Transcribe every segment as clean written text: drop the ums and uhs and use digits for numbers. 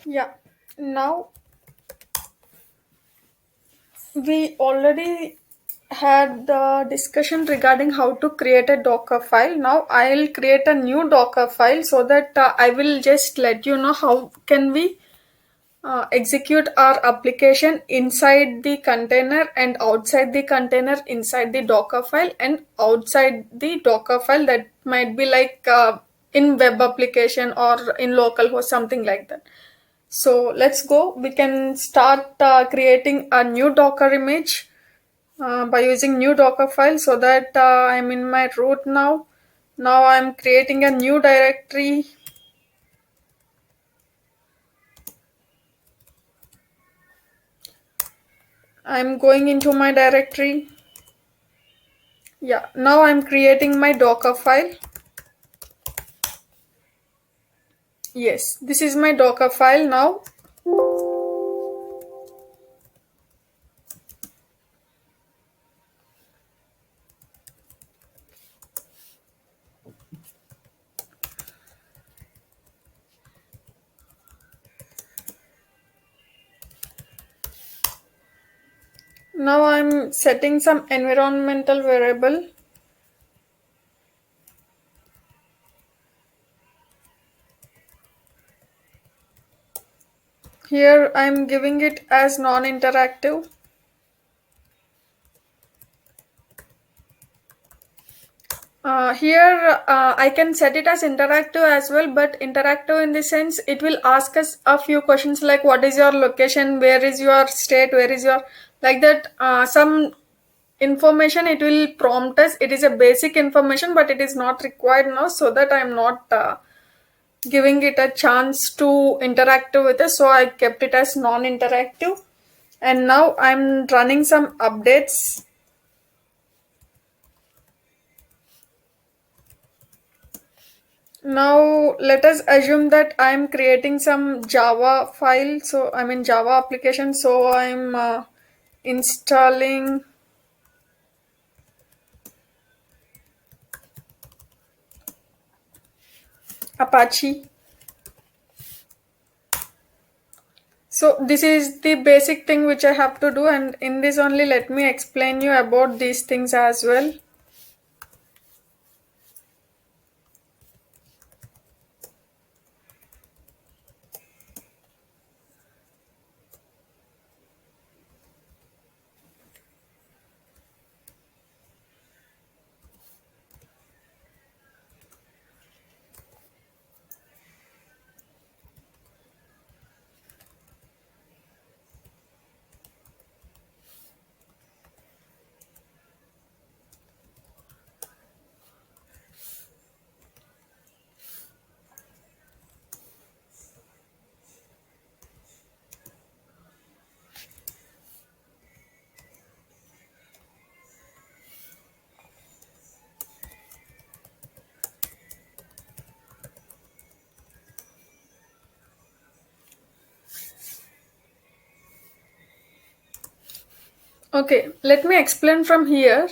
Yeah, now we already had the discussion regarding how to create a Docker file. Now I'll create a new Docker file so that I will just let you know how can we execute our application inside the container and outside the container, inside the Docker file and outside the Docker file. That might be like in web application or in localhost, something like that. So let's go. We can start creating a new Docker image by using new Docker file, so that I'm in my root now. Now I'm creating a new directory. I'm going into my directory. Yeah, now I'm creating my Docker file. Yes, this is my Docker file now. Now I'm setting some environmental variable. Here I'm giving it as non-interactive. Here I can set it as interactive as well, but interactive in the sense it will ask us a few questions like what is your location, where is your state, where is your, like that, some information it will prompt us. It is a basic information, but it is not required now, so that I am not giving it a chance to interact with us, so I kept it as non-interactive. And now I'm running some updates. Now let us assume that I'm creating some Java file, so I'm in Java application, so I'm installing Apache. So this is the basic thing which I have to do, and in this only let me explain you about these things as well. Okay, let me explain from here.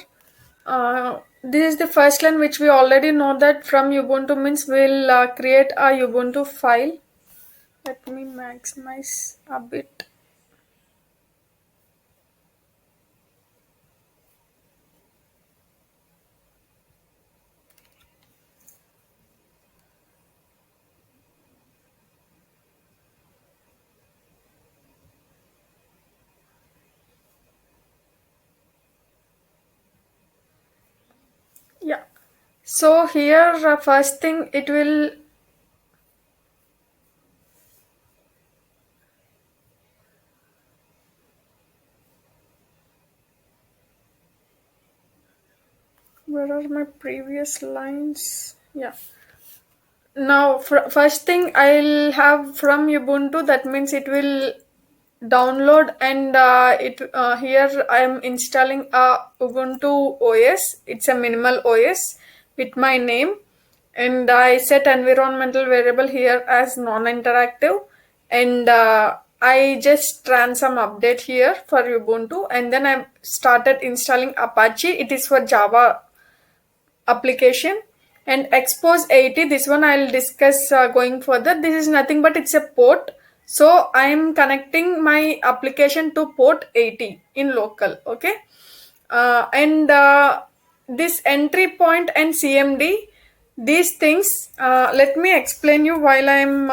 This is the first line which we already know that from Ubuntu means we'll create a Ubuntu file. Let me maximize a bit. Yeah. So here first thing it will, where are my previous lines? Yeah. Now first thing I'll have from Ubuntu, that means it will download, and it here I'm installing a Ubuntu OS. It's a minimal OS with my name, and I set environmental variable here as non-interactive, and I just ran some update here for Ubuntu, and then I started installing Apache. It is for Java application. And expose 80, this one I'll discuss going further. This is nothing but it's a port. So I am connecting my application to port 80 in local. Okay. And this entry point and CMD, these things, let me explain you while I'm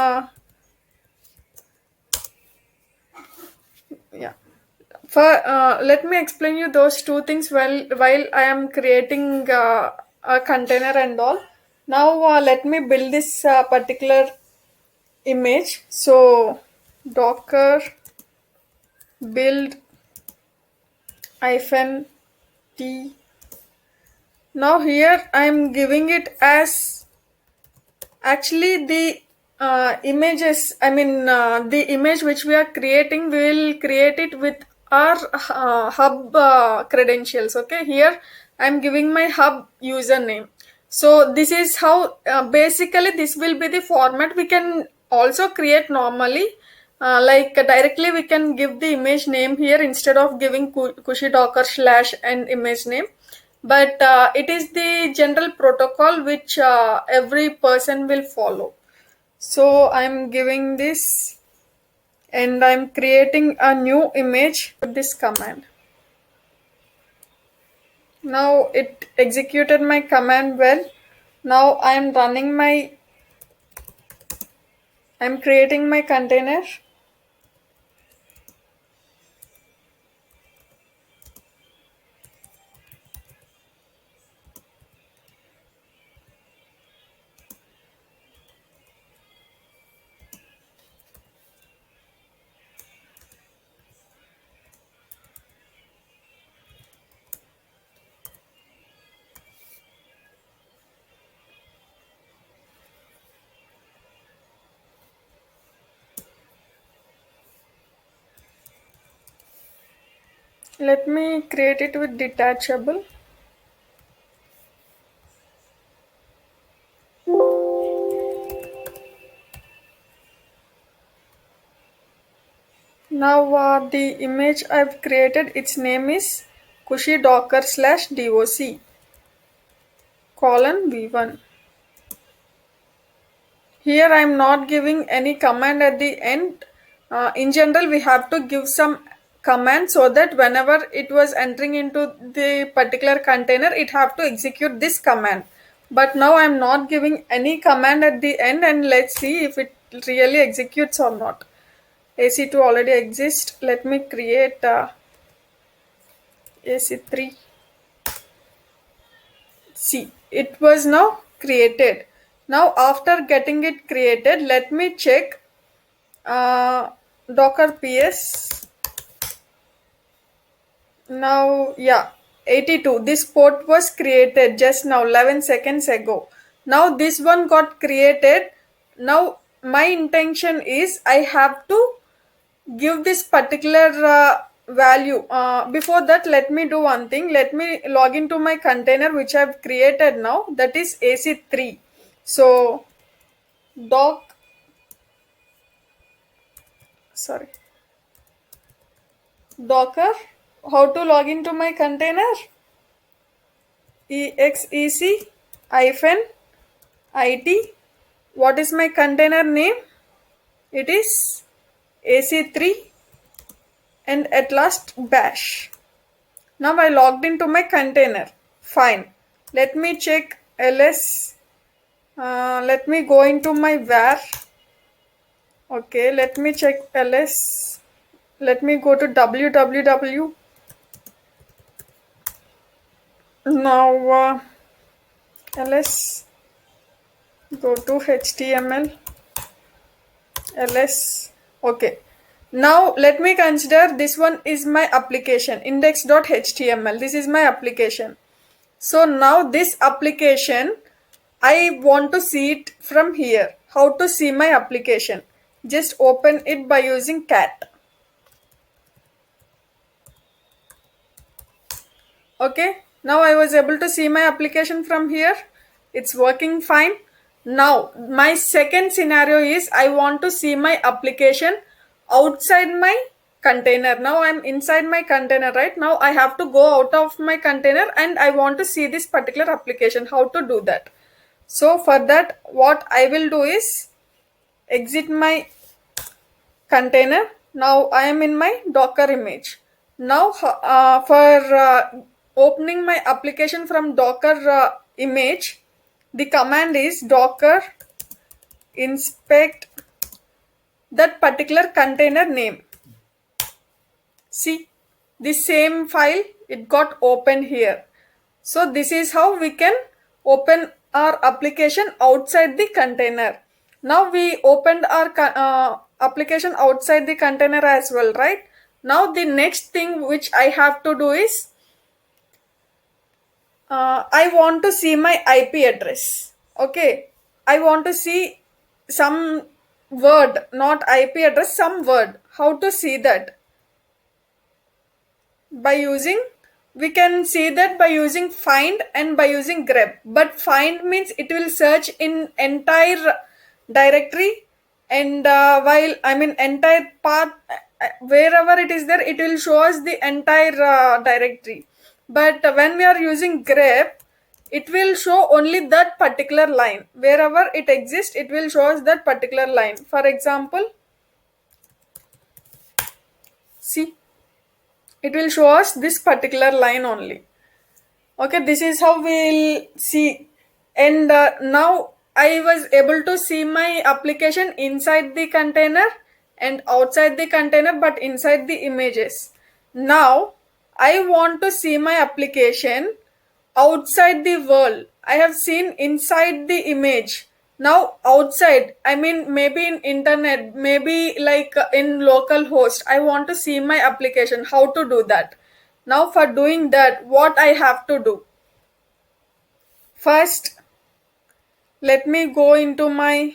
yeah. For let me explain you those two things while I am creating a container and all. Now let me build this particular image. So docker build hyphen t. Now here I am giving it as actually the images, I mean, the image which we are creating, we will create it with our hub credentials. Okay, here I'm giving my hub username. So this is how basically this will be the format. We can also create normally, like directly we can give the image name here instead of giving cushy docker slash and image name. But it is the general protocol which every person will follow. So I'm giving this and I'm creating a new image with this command. Now it executed my command well. Now I'm creating my container. Let me create it with detachable. Now the image I've created, its name is cushy docker slash doc colon v1. Here I am not giving any command at the end. In general, we have to give some command so that whenever it was entering into the particular container, it have to execute this command. But now I am not giving any command at the end, and let's see if it really executes or not. AC2 already exists. Let me create AC3. See, it was now created. Now after getting it created, let me check docker ps. Now yeah, 82, this port was created just now 11 seconds ago. Now this one got created. Now my intention is I have to give this particular value. Before that, let me do one thing. Let me log into my container which I've created now, that is AC3. So doc sorry docker, how to log into my container? exec hyphen it. What is my container name? It is AC3 and at last bash. Now I logged into my container. Fine. Let me check ls. Let me go into my var. Okay, let me check ls. Let me go to www. Now ls, go to html ls. Okay, now let me consider this one is my application index.html. This is my application. So now this application, I want to see it from here. How to see my application? Just open it by using cat. Okay, now I was able to see my application from here. It's working fine. Now my second scenario is I want to see my application outside my container. Now I'm inside my container. Right now I have to go out of my container and I want to see this particular application. How to do that? So for that, what I will do is exit my container. Now I am in my Docker image. Now for opening my application from Docker image, the command is docker inspect that particular container name. See, the same file, it got opened here. So this is how we can open our application outside the container. Now we opened our application outside the container as well, right? Now the next thing which I have to do is I want to see my IP address. Okay, I want to see some word, not IP address, some word. How to see that? By using, we can see that by using find and by using grep. But find means it will search in entire directory, and while I mean entire path, wherever it is there, it will show us the entire directory. But when we are using grep, it will show only that particular line. Wherever it exists, it will show us that particular line. For example, see, it will show us this particular line only. Okay, this is how we'll see. And now I was able to see my application inside the container and outside the container, but inside the images. Now I want to see my application outside the world. I have seen inside the image. Now outside, I mean maybe in internet, maybe like in local host, I want to see my application. How to do that? Now for doing that, what I have to do? First, let me go into my,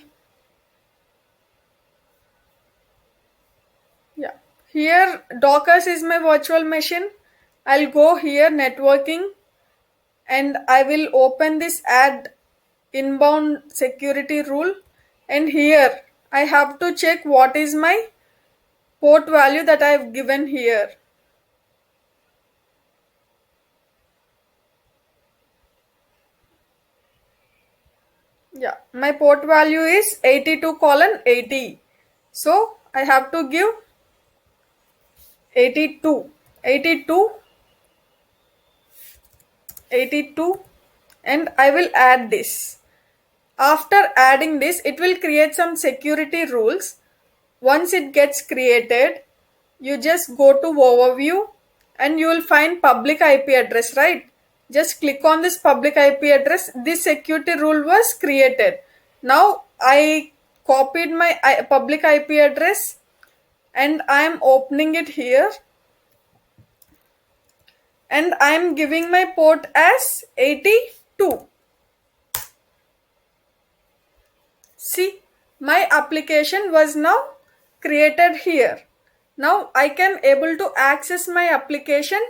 yeah, here Docker is my virtual machine. I'll go here networking, and I will open this add inbound security rule, and here I have to check what is my port value that I have given here. Yeah, my port value is 82:80. So I have to give 82, 82, 82, and I will add this. After adding this, it will create some security rules. Once it gets created, you just go to overview and you will find public IP address, right? Just click on this public IP address. This security rule was created. Now I copied my public IP address and I am opening it here, and I am giving my port as 82. See, my application was now created here. Now I can able to access my application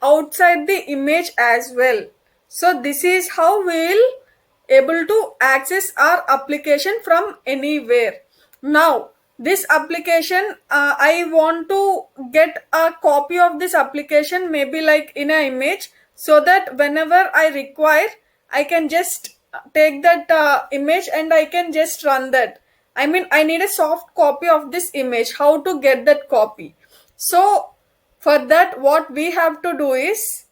outside the image as well. So this is how we will able to access our application from anywhere. Now this application, I want to get a copy of this application, maybe like in an image, so that whenever I require, I can just take that image and I can just run that. I mean, I need a soft copy of this image. How to get that copy? So for that, what we have to do is,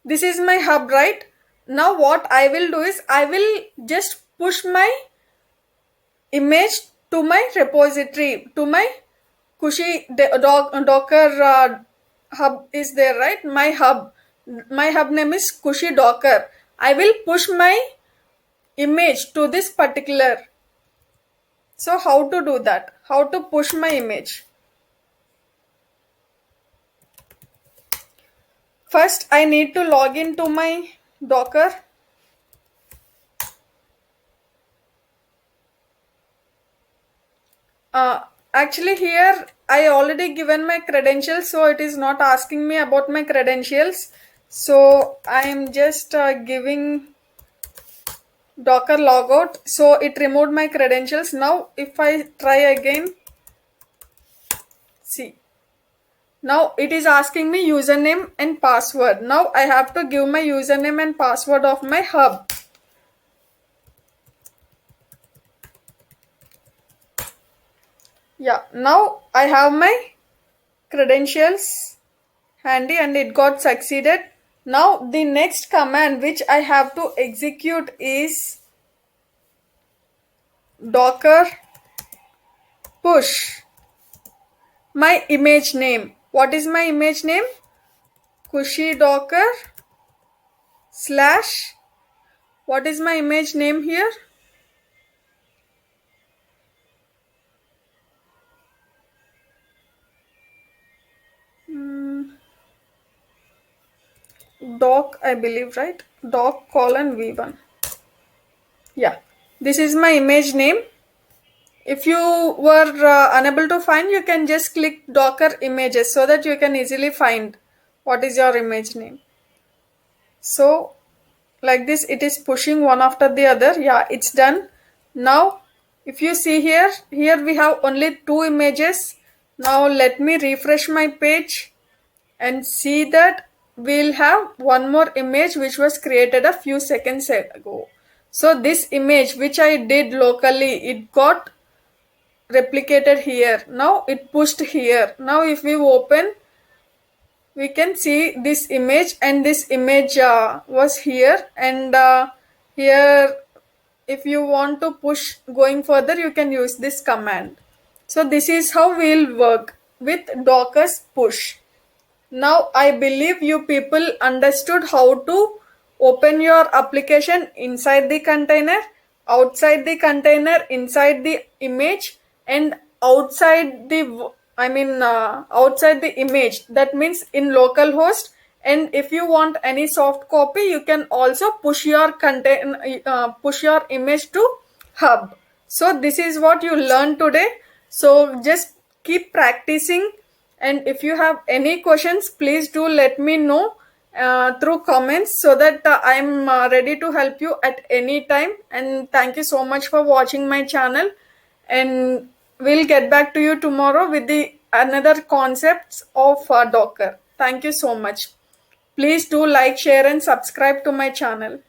this is my hub, right? Now what I will do is, I will just push my image to my repository, to my Docker hub is there, right? My hub name is Cushy Docker. I will push my image to this particular. So how to do that? How to push my image? First, I need to log into my Docker. Actually here I already given my credentials, so it is not asking me about my credentials. So I am just giving Docker logout, so it removed my credentials. Now if I try again, see, now it is asking me username and password. Now I have to give my username and password of my hub. Yeah, now I have my credentials handy and it got succeeded. Now the next command which I have to execute is docker push my image name. What is my image name? Cushy docker slash, what is my image name here? Doc, I believe, right? Doc colon v1. Yeah, this is my image name. If you were unable to find, you can just click docker images so that you can easily find what is your image name. So like this it is pushing one after the other. Yeah, it's done. Now if you see here we have only two images. Now let me refresh my page and see that we'll have one more image which was created a few seconds ago. So this image which I did locally, it got replicated here. Now it pushed here. Now if we open, we can see this image, and this image was here, and here if you want to push going further, you can use this command. So this is how we'll work with Docker's push. Now I believe you people understood how to open your application inside the container, outside the container, inside the image, and outside the outside the image. That means in localhost. And if you want any soft copy, you can also push your image to hub. So this is what you learned today. So just keep practicing, and if you have any questions, please do let me know through comments so that I'm ready to help you at any time. And thank you so much for watching my channel, and we'll get back to you tomorrow with the another concepts of Docker. Thank you so much. Please do like, share and subscribe to my channel.